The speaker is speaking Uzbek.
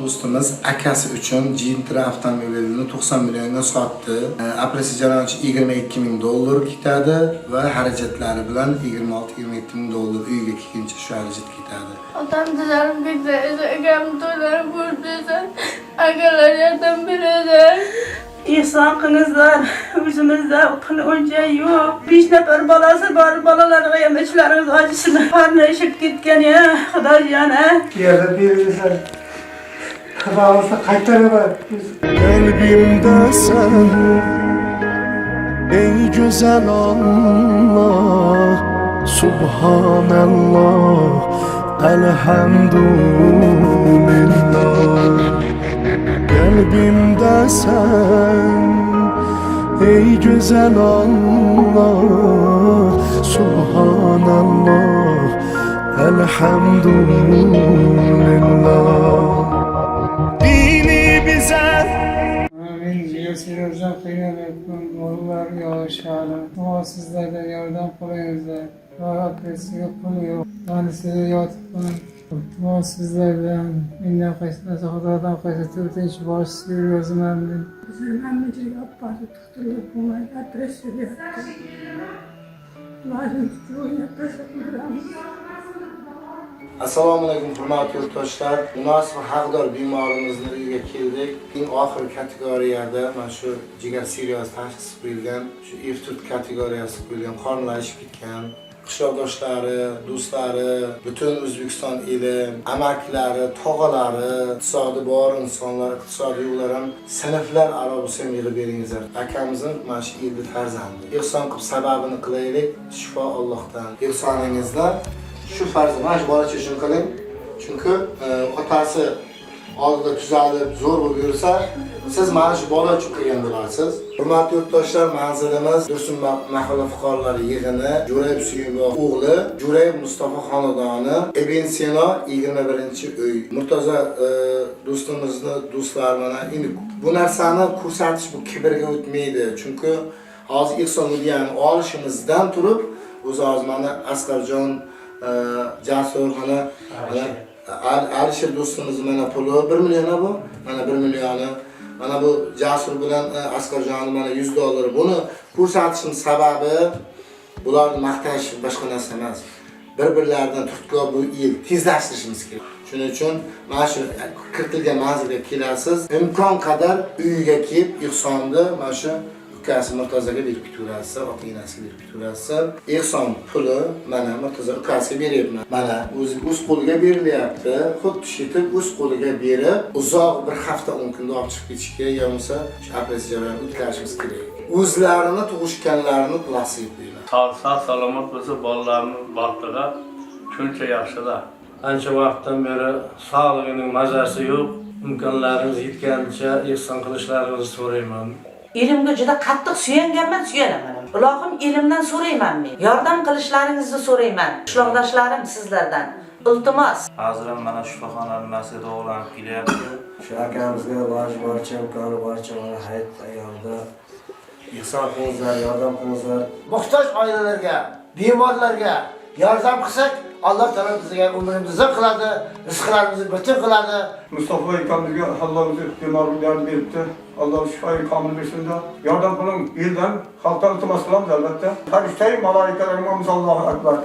do'stimiz akasi uchun Gentra avtomobilini 90 millionga sotdi. Apresi jarayoni $22,000 ketadi va xarajatlari bilan 26-27,000 uyga kelguncha shu xarajat ketadi. Otam dilerim bize, egam to'ylarim ko'rdiysa, akalar yordam beradi. İhsan qilingizlar, o'zimizda pul uncha yo'q. 5 nafar bolasi bor, bolalarga ham ichlaringiz ochsin. Parnashib ketgan ya, Xudoyana. Yerda berilsa, xabarsa qaytaraman. Kalbimde sen, ey güzel Allah, Subhanallah, elhamdülillah. Kalbimde sen, ey güzel Allah, Subhanallah, elhamdülillah. Dini bize Men Sirojdan qiynalib, o'g'illar yoshali. Sizlarga yordam qiling. Akasiga pul yo'q. Tanisiga yotibman. Sizlardan mendan qaysi narsa Xudodan qaysi to'rtinchi boshsiz yozaman men. Bizlarni yapmadı, tutulur bunlar, adresi yaptı. Lazım tutuyor, yapasın. Assalomu alaykum hurmatli yurtdoshlar. Munosib haqdor bemorimizni uyga keldik. Eng oxirgi kategoriyada mana shu jigar siryoz tashxis qo'yilgan, shu F4 kategoriyasi qo'yilgan, qornilashib ketgan. Qishloqdoshlari, do'stlari, butun O'zbekiston eli, amakilari, tog'alari, iqtisodi bor insonlar, iqtisodi yo'qlar ham sinflar aro bo'lsa yig'ib beringizlar. Akamizning mana shu elni farzandi. Ehson qilib sababini qilaylik, shifo Allohdan. Ehsoningizda shu farzand mana shu bola uchun qiling. Chunki otasi oldida tuzalib, zo'r bo'lib yursa, siz mana shu bola uchun qilgan bo'lasiz. Hurmatli yurtdoshlar, manzilimiz Dursun mahalla fuqarolari yig'ini, Jo'rayib Suyunboq o'g'li, Jo'rayib Mustafa xonadoni, Ibn Sino 21-uy. Murtaza do'stimizni do'stlari mana endi bu narsani ko'rsatish bu kibrga o'tmaydi. Chunki hozir Ihson Mudiyani olishimizdan turib, o'zi hozir mana Asqarjon Jasur mana Alisher do'stimiz mana puli 1 million bu. Mana 1 millioni. Mana bu Jasur bilan Asqarjon mana $100. Buni ko'rsatishim sababi bularni maqtash boshqa narsa emas. Bir-birlaridan turtko bu yil tezlashtirishimiz kerak. Shuning uchun mana shu kiritilgan manzilga kelasiz. Imkon qadar uyiga kelib, Ihsonni mana shu ukasi Murtazaga berib ketaverasiz, ota-onasiga berib ketaverasiz. Ihson puli mana Murtaza ukasiga beryapman. Mana o'z qo'liga berilyapti. Xuddi shitib o'z qo'liga berib, uzoq bir hafta 10 kunda olib chiqib ketishga yo'nsa, shu operatsiya jarayonini o'tkazishimiz kerak. O'zlarini tug'ishganlarini plastik deyman. Sağ salomat bo'lsa bolalarni baxtiga shuncha yaxshilar. Ancha vaqtdan beri sog'lig'ining mazasi yo'q. Imkonlaringiz yetgancha ehson qilishlaringizni so'rayman. Elimga juda qattiq suyanganman, suyanaman. Ilohim elimdan so'rayman men. Yordam qilishlaringizni so'rayman. Qishloqdoshlarim sizlardan. Iltimos. Hozir ham mana shifoxonaning masjidi o'g'lanib kelyapti. Shu akamizga iloji boricha, imkoni boricha mana hayit ayyorda ihson qilingizlar, yordam qilingizlar. Muhtoj oilalarga, bemorlarga yordam qilsak, Alloh taolo bizga umrimizni uzun qiladi, rizqlarimizni butun qiladi. Mustafa akamizga Allohimiz bemorliklarni beribdi. Alloh shifoyi komil bersin. Yordam qiling, eldan xalqdan iltimos qilamiz albatta. Farishtai malaikalarga Allohu akbar.